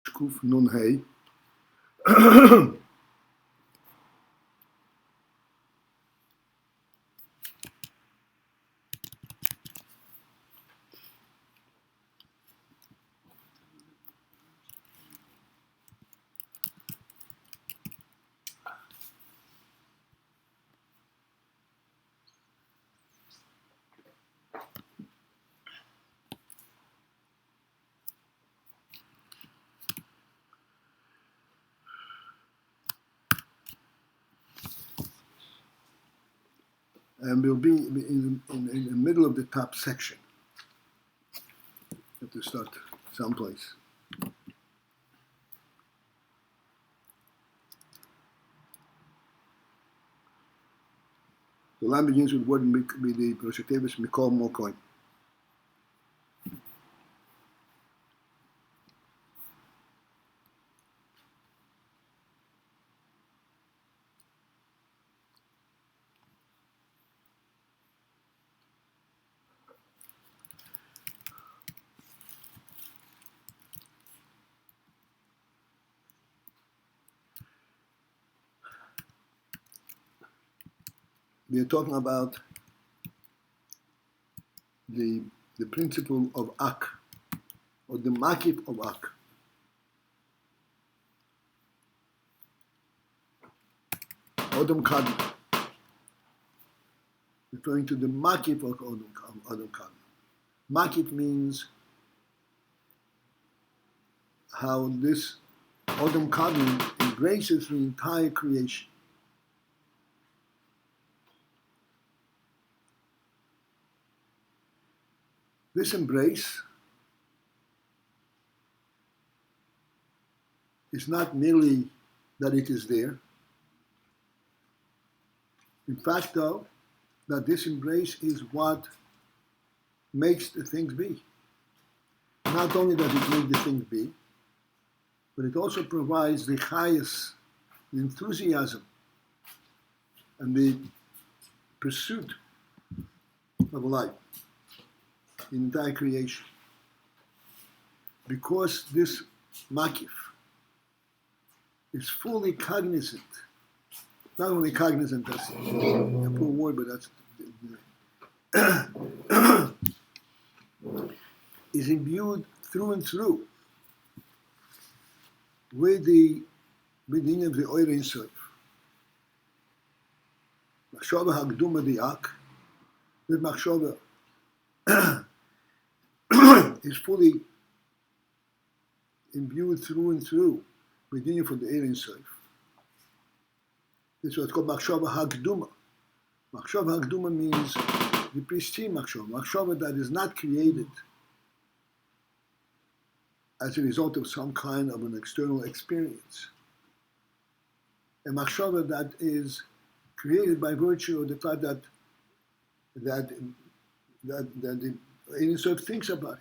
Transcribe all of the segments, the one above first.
Kuf Nun Hey. And we'll be in the middle of the top section. Have to start someplace. The line begins with word with the Roshitevis Mikol Mokoin. We are talking about the principle of Ak, or the Makif of Ak. Odom Kadma, referring to the Makif of Odom Kadma. Makif means how this Odom Kadma embraces the entire creation. This embrace is not merely that it is there. In fact, though, that this embrace is what makes the things be. Not only does it make the things be, but it also provides the highest the enthusiasm and the pursuit of life in entire creation. Because this makif is fully cognizant, not only cognizant, that's a poor word, but that's is imbued through and through with the meaning of the Oyer Ein Sof. Machshava hagduma diak, this machshava is fully imbued through and through with the for the Oyer Ein Sof. This is what's called machshava hagduma. Machshava hagduma means the pristine machshava that is not created as a result of some kind of an external experience. A machshava that is created by virtue of the fact that the Ein Sof thinks about it.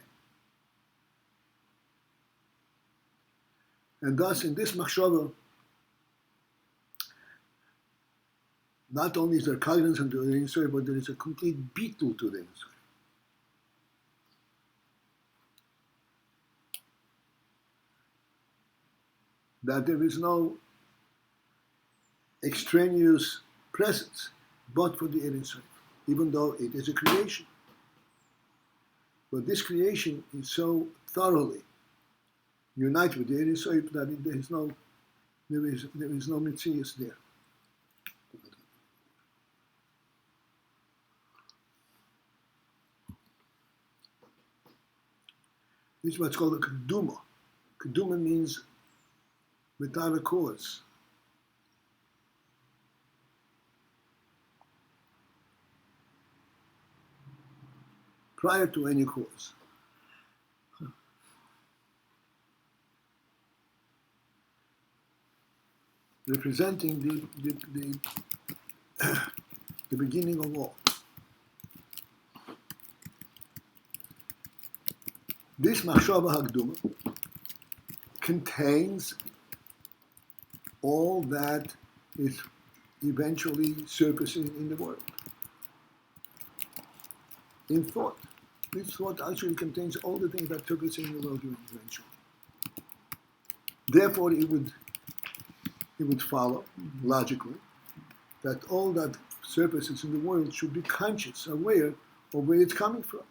And thus, in this machshava, not only is there cognizance of the Ein Sof, but there is a complete beetle to the Ein Sof. That there is no extraneous presence but for the Ein Sof, even though it is a creation. But this creation is so thoroughly united with the Ein Sof that there is no mitzias there. This is what's called a keduma. Keduma means without a cause. Prior to any cause. Representing the beginning of all. This machshava hagduma contains all that is eventually surfacing in the world. In thought. This thought actually contains all the things that surface in the world eventually. Therefore, it would follow, logically, that all that surfaces in the world should be conscious, aware of where it's coming from.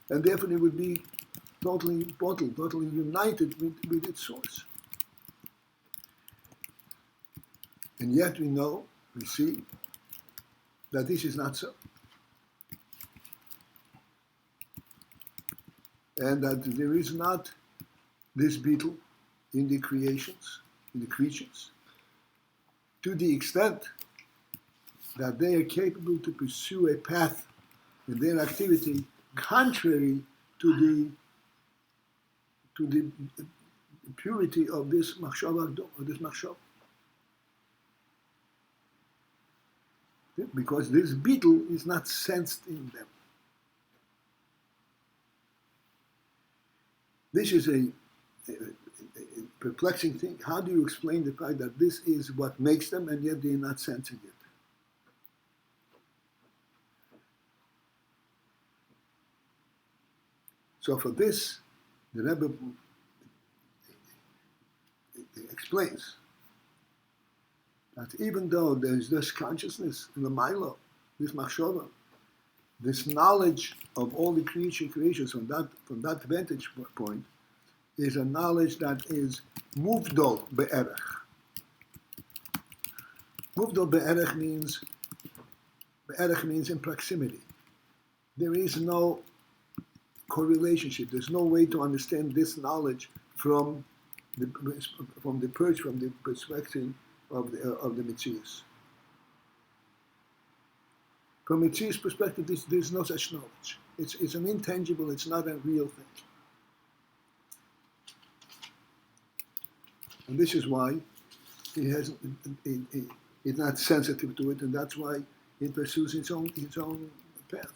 And therefore, it would be totally bottled, totally united with its source. And yet we see, that this is not so. And that there is not this beetle in the creations, in the creatures, to the extent that they are capable to pursue a path in their activity contrary to the purity of this machshava, of this machshava. Because this beetle is not sensed in them. This is a perplexing thing. How do you explain the fact that this is what makes them and yet they're not sensing it? So for this, the Rebbe explains that even though there is this consciousness in the Milo, this machshava, this knowledge of all the creations from that vantage point is a knowledge that is muvdol be'erech. Muvdol be'erech means in proximity. There is no correlationship. There's no way to understand this knowledge from the perspective of the Metzius. From Metzius' perspective, there's no such knowledge. It's an intangible. It's not a real thing. And this is why he's not sensitive to it, and that's why it pursues its own path.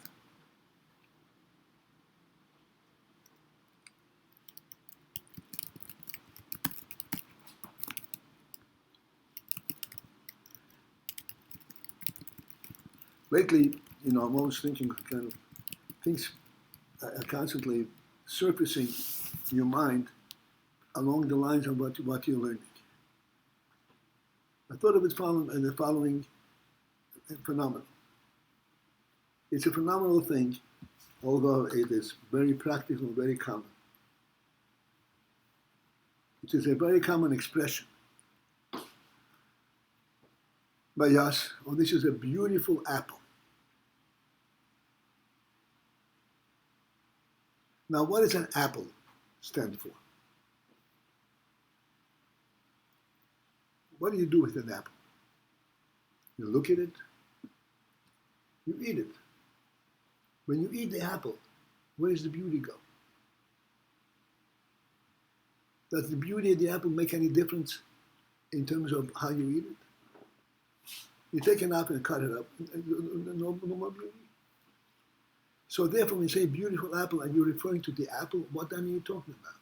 Lately, I'm always thinking kind of things are constantly surfacing in your mind along the lines of what you're learning. I thought of it in the following phenomenon. It's a phenomenal thing, although it is very practical, very common. It is a very common expression. By us, this is a beautiful apple. Now, what does an apple stand for? What do you do with an apple? You look at it, you eat it. When you eat the apple, where does the beauty go? Does the beauty of the apple make any difference in terms of how you eat it? You take an apple and cut it up, no more beauty. So therefore, when you say beautiful apple and you're referring to the apple, what then are you talking about?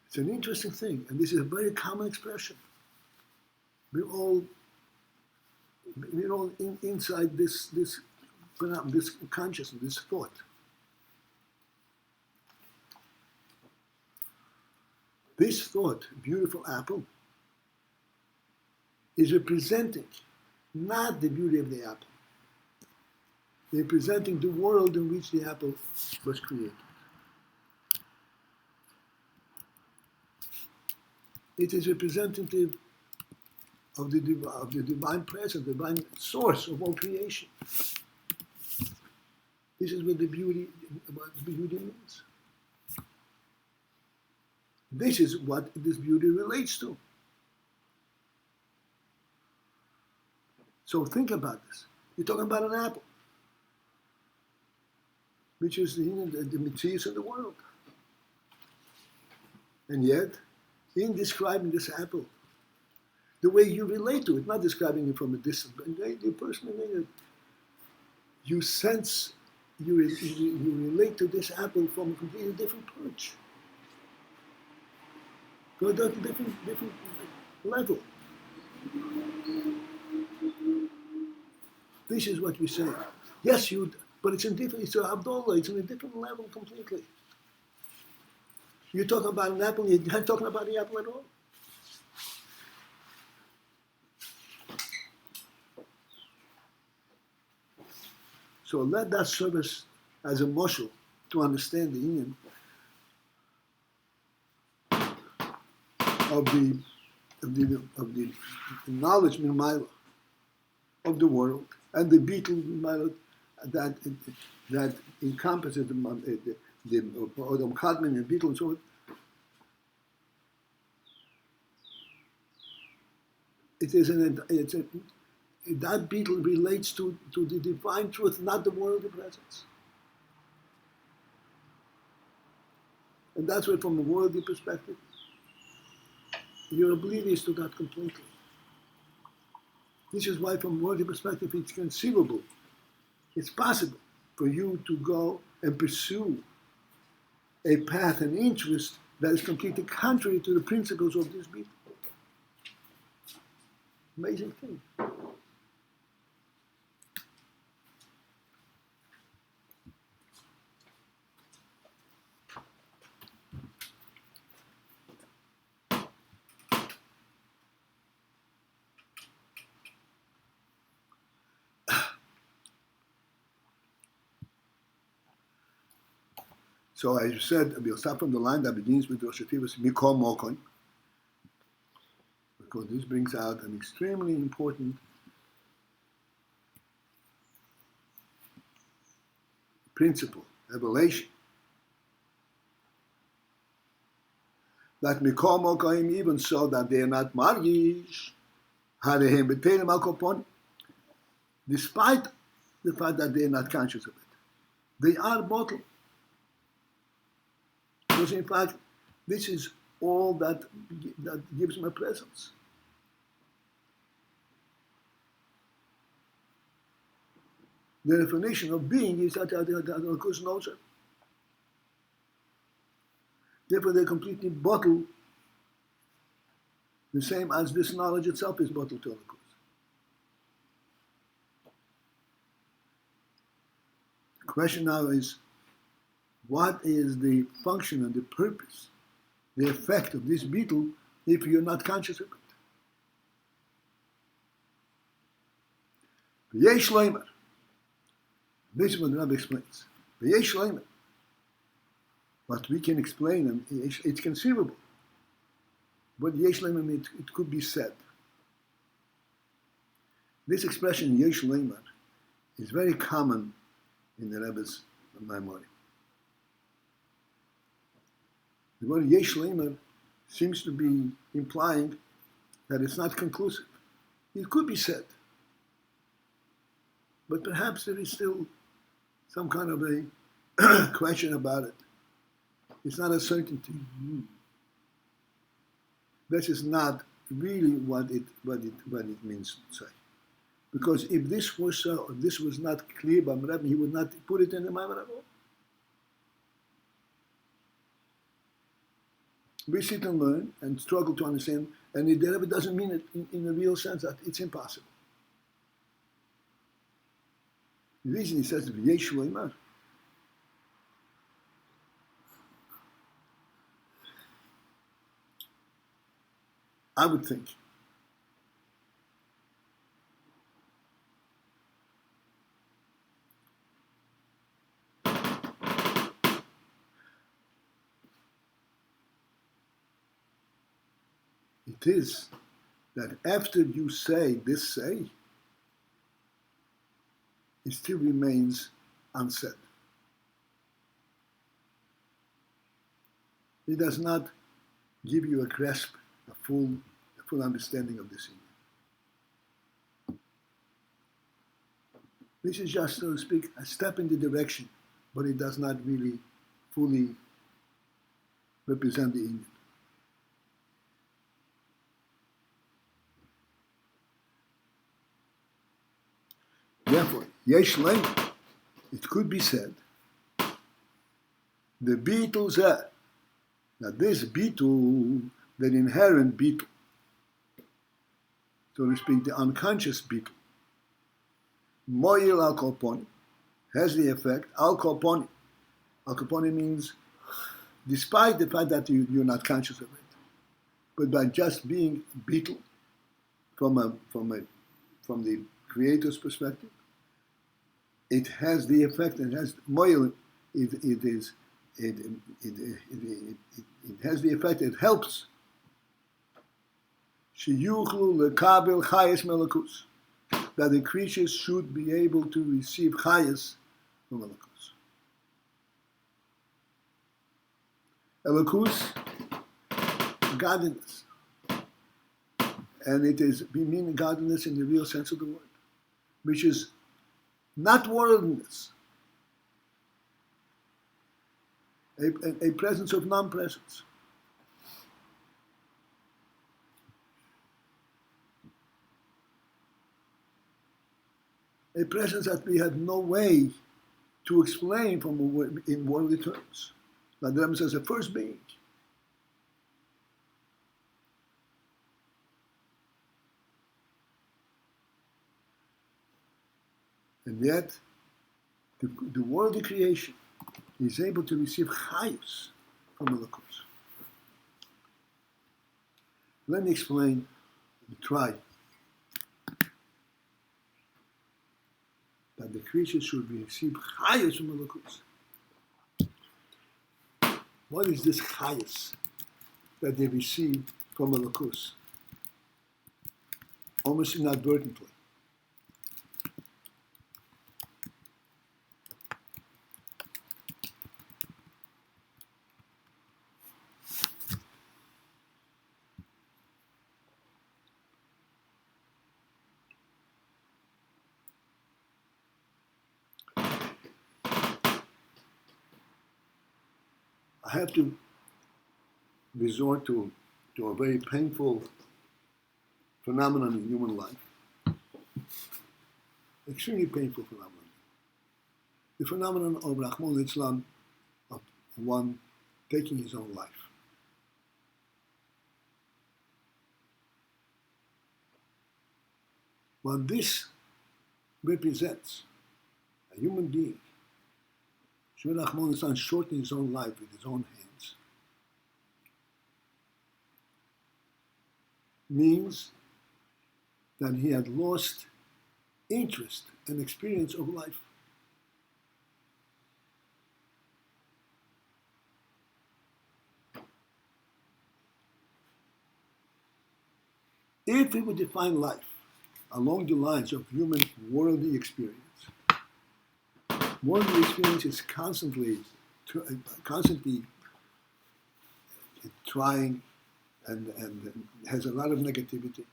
It's an interesting thing, and this is a very common expression. We're all inside this consciousness, this thought. This thought, beautiful apple, is representing not the beauty of the apple. They're representing the world in which the apple was created. It is representative of the divine presence, the divine source of all creation. This is what the beauty means. This is what this beauty relates to. So think about this. You're talking about an apple, which is the Metzius of the world. And yet, in describing this apple, the way you relate to it, not describing it from a distance, but you personally, you sense, you relate to this apple from a completely different perch. Go to a different level. This is what we say. Yes, but it's in different. It's a Abdullah. It's on a different level completely. You talk about an apple. You're not talking about the apple at all. So let that serve us as a muscle to understand the union of the knowledge Milmaila of the world and the beetle Milmaila that encompasses the Kadmon and beetle and so on. That beetle relates to the divine truth, not the worldly presence. And that's why, from a worldly perspective, you're oblivious to that completely. This is why, from a worldly perspective, it's conceivable. It's possible for you to go and pursue a path and interest that is completely contrary to the principles of this beetle. Amazing thing. So as you said, we'll start from the line that begins with Rosh Hashanah, Mikol Mokon, because this brings out an extremely important principle, revelation, that Mikol Mokoim, even so that they are not margish, Harehem B'Telim Al Kopon, despite the fact that they are not conscious of it. They are bottled. Because in fact, this is all that gives my presence. The definition of being is that Elokus knows it. Therefore, they completely bottle, the same as this knowledge itself is bottled to Elokus. The question now is, what is the function and the purpose, the effect of this beetle if you're not conscious of it? V'yesh leimer. This is what the Rebbe explains. V'yesh leimer. What we can explain, and it's conceivable. But yesh leimer means it could be said. This expression, yesh leimer, is very common in the Rebbe's memory. The word yesh leimer seems to be implying that it's not conclusive. It could be said, but perhaps there is still some kind of a question about it. It's not a certainty. This is not really what it means to say. Because if this were so, if this was not clear by Rebbe, he would not put it in the Maimon at all. We sit and learn and struggle to understand, and the Rebbe doesn't mean it in a real sense that it's impossible. The reason he says V'yesh leimer, I would think it is that after you say this say, it still remains unsaid. It does not give you a grasp, a full understanding of this thing. This is just, so to speak, a step in the direction, but it does not really fully represent the Indian. Therefore, yesh leimer, it could be said, the beetle zeh, that this beetle, that inherent beetle, so to speak, the unconscious beetle, moil al kolponi, has the effect, al kolponi. Al kolponi means despite the fact that you're not conscious of it, but by just being beetle from the creator's perspective, it has the effect. It has moil. It has the effect. It helps. Sheyuchlu lekabel chayes melakus, that the creatures should be able to receive chayes from melakus. Elakus, godliness. And it is, we mean godliness in the real sense of the word, which is not worldliness, a presence of non-presence. A presence that we have no way to explain in worldly terms. Like the Rebbe says, the first being. And yet, the worldly creation is able to receive chayus from Elokus. Let me explain, try, that the creatures should receive chayus from Elokus. What is this chayus that they receive from Elokus? Almost inadvertently. I have to resort to a very painful phenomenon in human life, extremely painful phenomenon. The phenomenon of Rahman Islam, of one taking his own life. What this represents, a human being, Shri Rahman Islam shortened his own life with his own hands, means that he had lost interest and experience of life. If we would define life along the lines of human worldly experience, worldly experience is constantly trying and has a lot of negativity.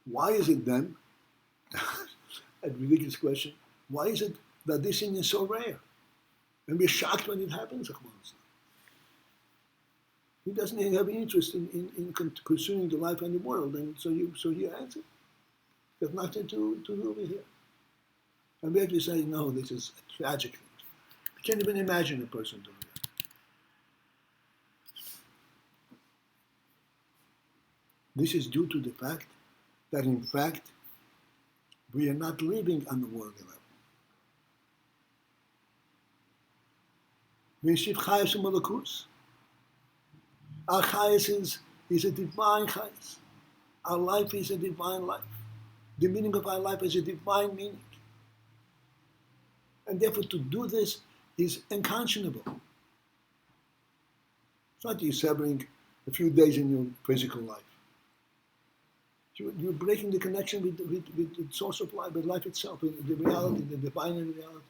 Why is it then, a ridiculous question, why is it that this thing is so rare? And we're shocked when it happens. He doesn't have any interest in pursuing the life and the world, and so you answer. There's nothing to do over here. And we have to say, no, this is a tragic thing. We can't even imagine a person doing that. This is due to the fact that, in fact, we are not living on the worldly level. We receive chayes from Elokus. Our chayes is a divine chayes. Our life is a divine life. The meaning of our life is a divine meaning. And therefore, to do this is unconscionable. It's not you severing a few days in your physical life. You're breaking the connection with the source of life, with life itself, with the reality, the divine reality.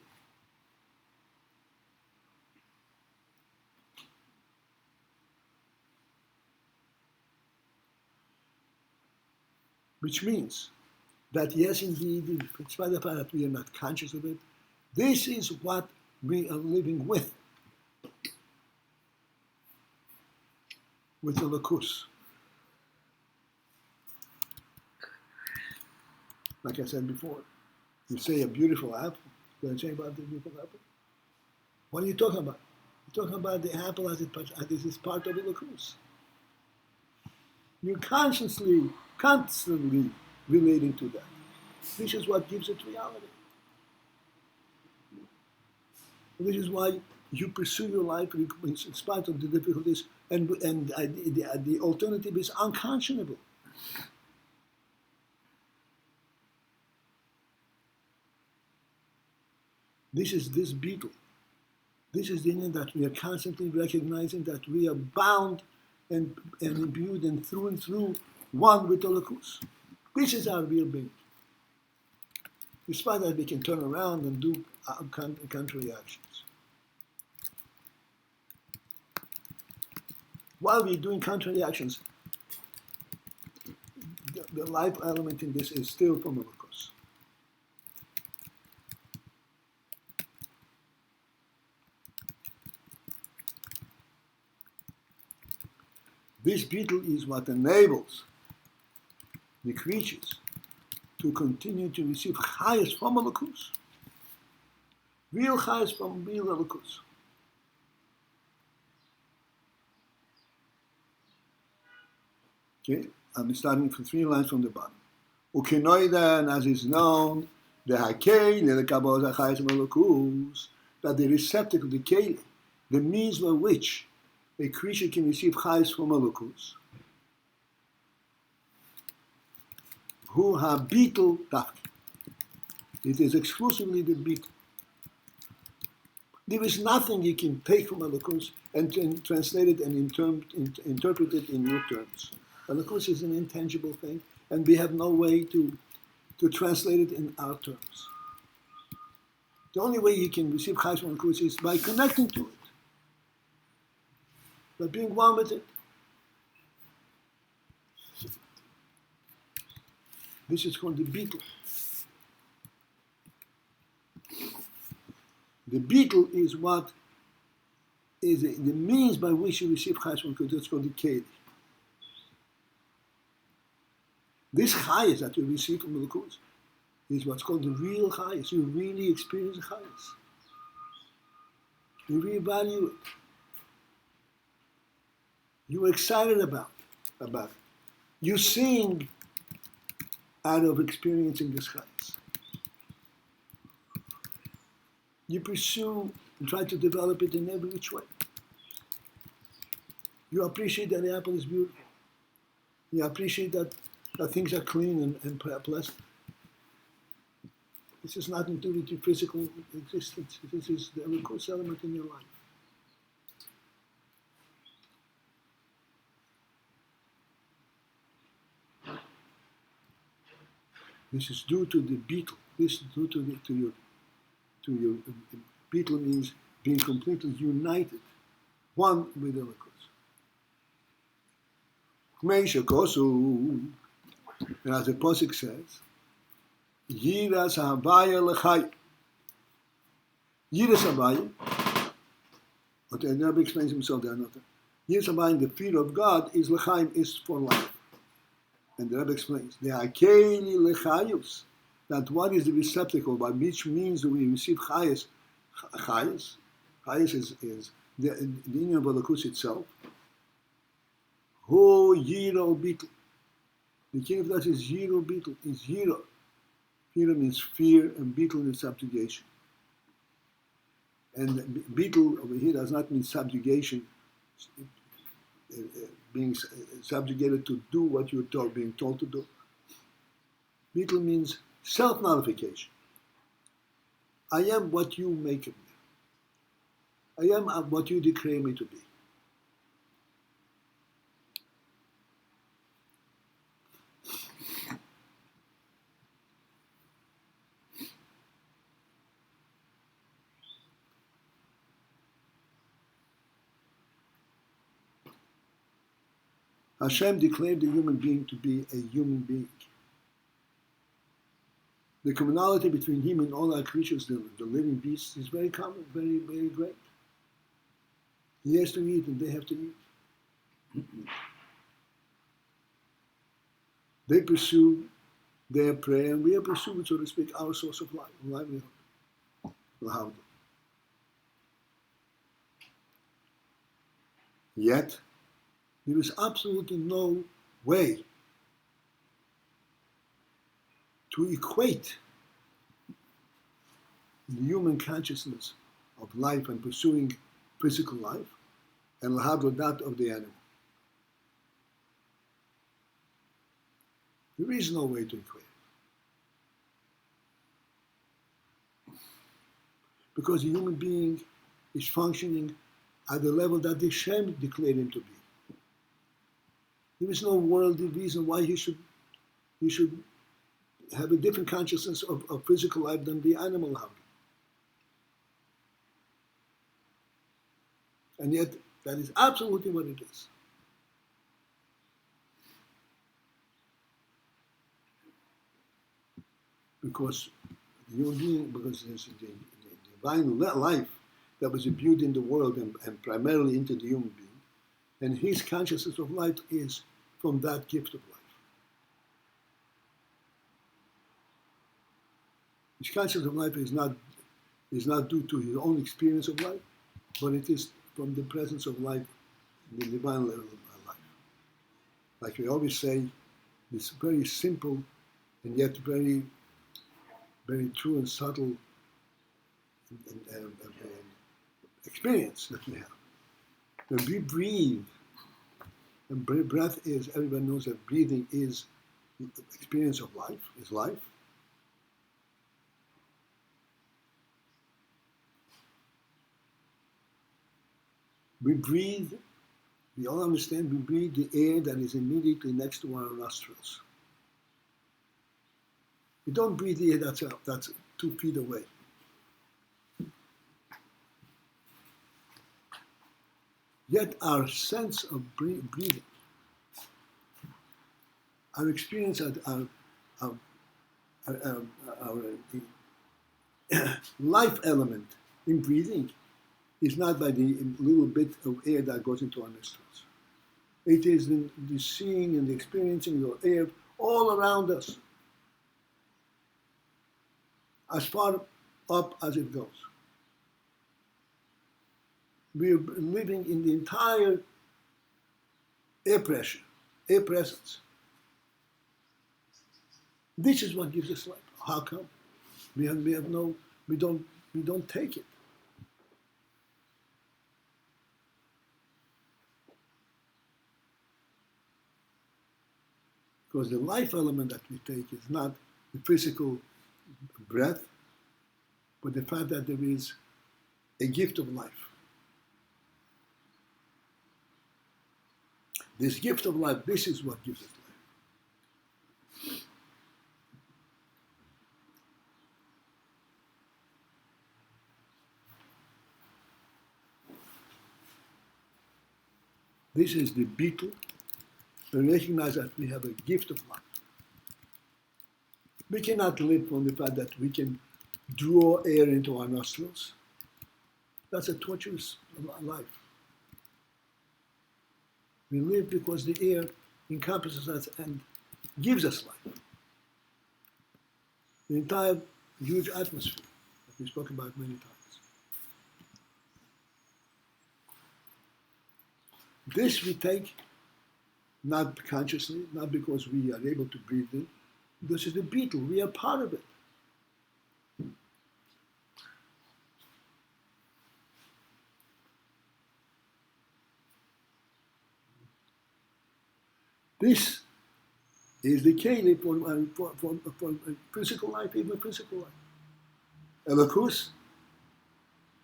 Which means that, yes, indeed, in spite of the fact that we are not conscious of it, this is what we are living with the Lakus. Like I said before, you say a beautiful apple. Can I say about the beautiful apple? What are you talking about? You're talking about the apple as it is part of the Lakus. You're constantly relating to that. This is what gives it reality. This is why you pursue your life in spite of the difficulties, and the alternative is unconscionable. This is this beetle. This is the inner that we are constantly recognizing that we are bound and imbued and through one with the Elokus. This is our real being. Despite that, we can turn around and do contrary actions. While we're doing contrary actions, the life element in this is still from Elokus. This beetle is what enables the creatures to continue to receive highest from Elokus, real highest from real Elokus. Okay, I'm starting from 3 lines from the bottom. Ukenoida, and as is known, the hakei nelekabos achayis Elokus, that the receptacle, the keli, the means by which a creature can receive highest from Elokus, who have beetle dafki. It is exclusively the beetle. There is nothing you can take from Elokus and translate it and interpret it in your terms. Elokus is an intangible thing, and we have no way to translate it in our terms. The only way you can receive highest from Elokus is by connecting to it, by being one with it. This is called the beetle. The beetle is what is the means by which you receive chayes from Elokus. It's called the keli. This chayes that you receive from Elokus is what's called the real chayes. You really experience the chayes. You really value it. You are excited about it. You sing out of experiencing this chayes. You pursue and try to develop it in every which way. You appreciate that the apple is beautiful. You appreciate that things are clean and pleasant. This is nothing to do with your physical existence. This is the Elokus element in your life. This is due to the beetle. This is due to your beetle means being completely united, one with Elokus. And as the Pasuk says, Yiras Havaya Lechai. Yiras Havaya, but the Rebbe explains himself there, not Yiras Havaya, the fear of God, is Lechaim, is for life. And the Rebbe explains, the Akeli Lechayus, that what is the receptacle by which means do we receive Chayes? Chayes is the union of Elokus itself. Ho Yiro Beetle. The king of that is Yiro Beetle, is Yiro. Yiro means fear, and Beetle means subjugation. And Beetle over here does not mean subjugation, being subjugated to do what you're being told to do. Beetle means self-nullification. I am what you make of me. I am what you declare me to be. Hashem declared the human being to be a human being. The commonality between him and all our creatures, the living beasts, is very common, very, very great. He has to eat and they have to eat. They pursue their prey and we are pursuing, so to speak, our source of life, livelihood. Yet, there is absolutely no way to equate the human consciousness of life and pursuing physical life and have that of the animal. There is no way to equate it. Because the human being is functioning at the level that the Shem declared him to be. There is no worldly reason why he should have a different consciousness of physical life than the animal have. And yet, that is absolutely what it is. Because the human being, because there's the divine life that was imbued in the world and primarily into the human being, and his consciousness of life is from that gift of life. His consciousness of life is not due to his own experience of life, but it is from the presence of life, the divine level of life. Like we always say, this very simple and yet very, very true and subtle experience that we have. When we breathe, and breath is, everyone knows that breathing is the experience of life, is life. We breathe, we all understand, we breathe the air that is immediately next to our nostrils. We don't breathe the air that's 2 feet away. Yet our sense of breathing, our experience, our life element in breathing is not by the little bit of air that goes into our nostrils. It is the seeing and the experiencing of air all around us, as far up as it goes. We are living in the entire air pressure, air presence. This is what gives us life. How come? We don't take it. Because the life element that we take is not the physical breath, but the fact that there is a gift of life. This gift of life, this is what gives us life. This is the beetle. We recognize that we have a gift of life. We cannot live from the fact that we can draw air into our nostrils. That's a torturous life. We live because the air encompasses us and gives us life. The entire huge atmosphere that we spoke about many times. This we take not consciously, not because we are able to breathe in. This is the beetle. We are part of it. This is the keli for physical life, even physical life. Elokus,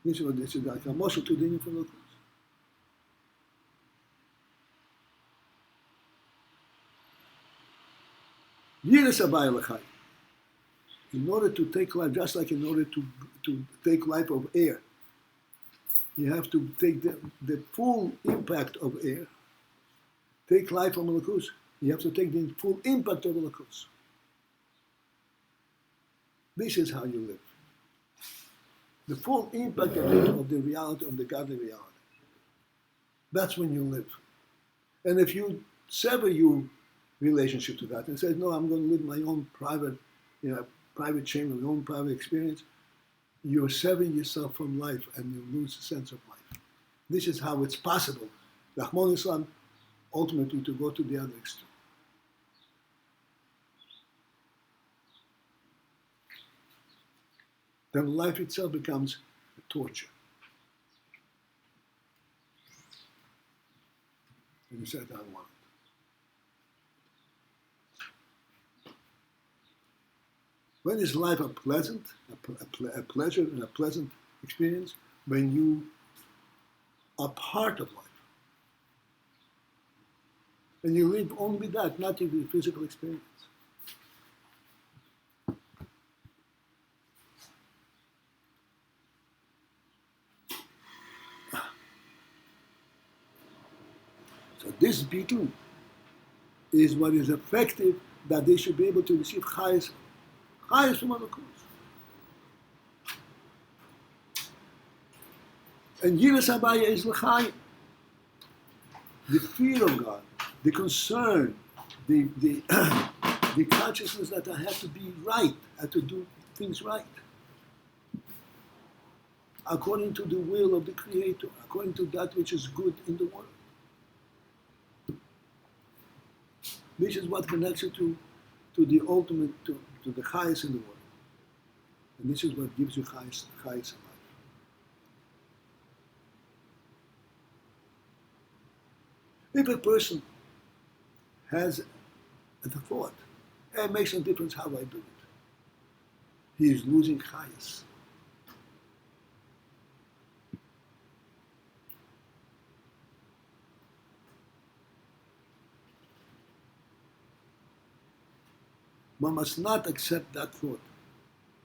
this is like a muscle to the union for elokus. In order to take life, just like in order to take life of air, you have to take the full impact of air. Take life from Elokus, you have to take the full impact of Elokus. This is how you live. The full impact of the reality, of the godly reality. That's when you live. And if you sever your relationship to that and say, no, I'm going to live my own private chamber, my own private experience, you're severing yourself from life and you lose the sense of life. This is how it's possible, Rahman Islam, ultimately to go to the other extreme. then life itself becomes a torture. And you said, I don't want it. When is life a pleasure and a pleasant experience? When you are part of life. And you live only with that, not with the physical experience. So this beetle is what is effective, that they should be able to receive highest from other cause. And Yiras Abaya is l'chayim. The fear of God, the concern, the consciousness that I have to be right, I have to do things right, according to the will of the Creator, according to that which is good in the world. This is what connects you to the ultimate, to the highest in the world. And this is what gives you highest in life. If a person has the thought, it makes no difference how I do it, he is losing highest. One must not accept that thought.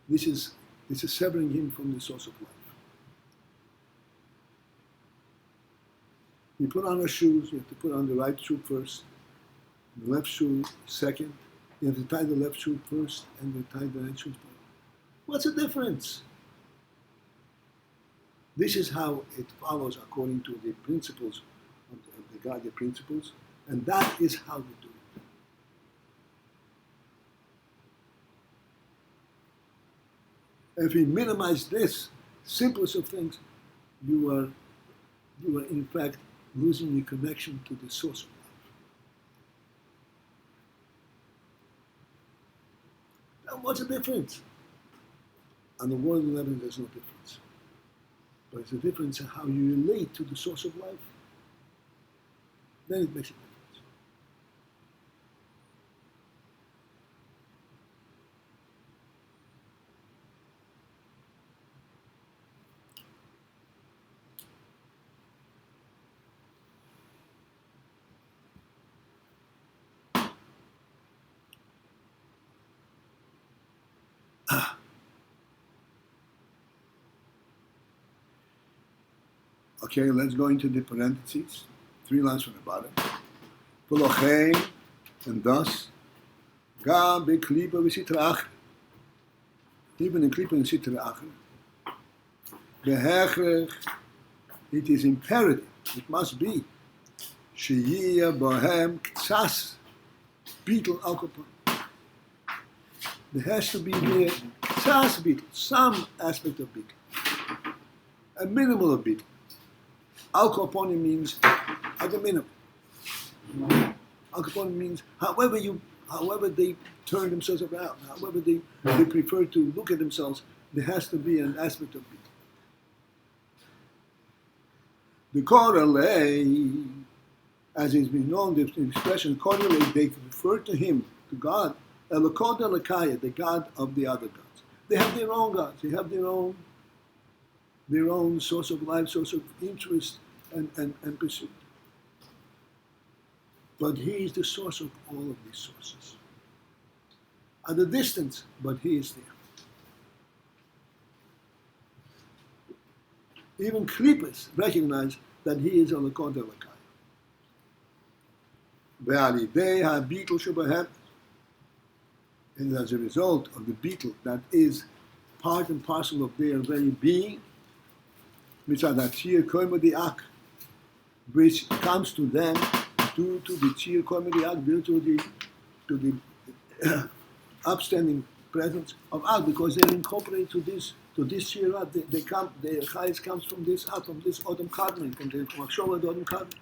This is severing him from the source of life. You put on our shoes, you have to put on the right shoe first, the left shoe second. You have to tie the left shoe first, and you tie the right shoe first. What's the difference? This is how it follows according to the principles of the Godly principles, and that is how we do it. If we minimize this simplest of things, you are in fact losing your connection to the source of life. Now, what's the difference? On the world level, there's no difference. But it's a difference in how you relate to the source of life. Then it makes a difference. Okay, let's go into the parentheses. 3 lines from the bottom. V'lochein, and thus, gam beklipa v'sitra acher. Even in klipa and sitra acher. Behechrech, it is imperative, it must be, sheyiyah bohem ktsas, beetle alkopon. There has to be there ktsas beetle, some aspect of beetle. A minimal of beetle. Alkoponim means at the minimum. Alkoponim means however they turn themselves around, however they prefer to look at themselves, there has to be an aspect of it. The korale, as is been known, the expression korale, they refer to him, to God, Elokod Elokaya, the God of the other gods. They have their own gods, they have their own source of life, source of interest and pursuit. But he is the source of all of these sources. At a distance, but he is there. Even Klippas recognize that he is on the Kod Elokaya. Ve'alidei ha'bitul shebahem, and as a result of the beetle that is part and parcel of their very being, which comes to them due to the Tzir Komediak, due to the upstanding presence of Ak, because they're incorporated to this Tzir. Their highest comes from this Ak, from this Odom Kadmon, from the Machshava Odom Kadmon.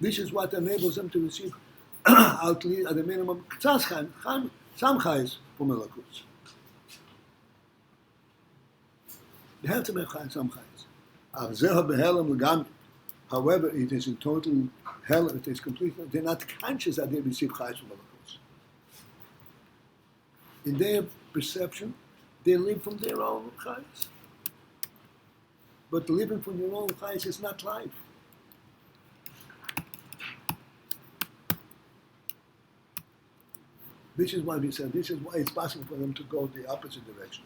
This is what enables them to receive at the minimum Ktsas Chaim. some chayes from Elokus. They have to be some chayes. However, it is in total hell, it is completely, they're not conscious that they receive chayes from Elokus. In their perception, they live from their own chayes. But living from your own chayes is not life. This is why we said, this is why it's possible for them to go the opposite direction.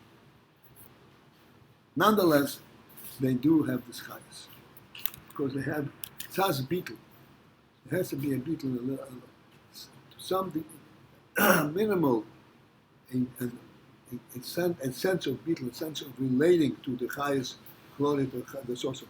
Nonetheless, they do have this chayes. Because they have tzaz beetle. It has to be a beetle, something minimal, a sense of beetle, a sense of relating to the highest glory, to the source of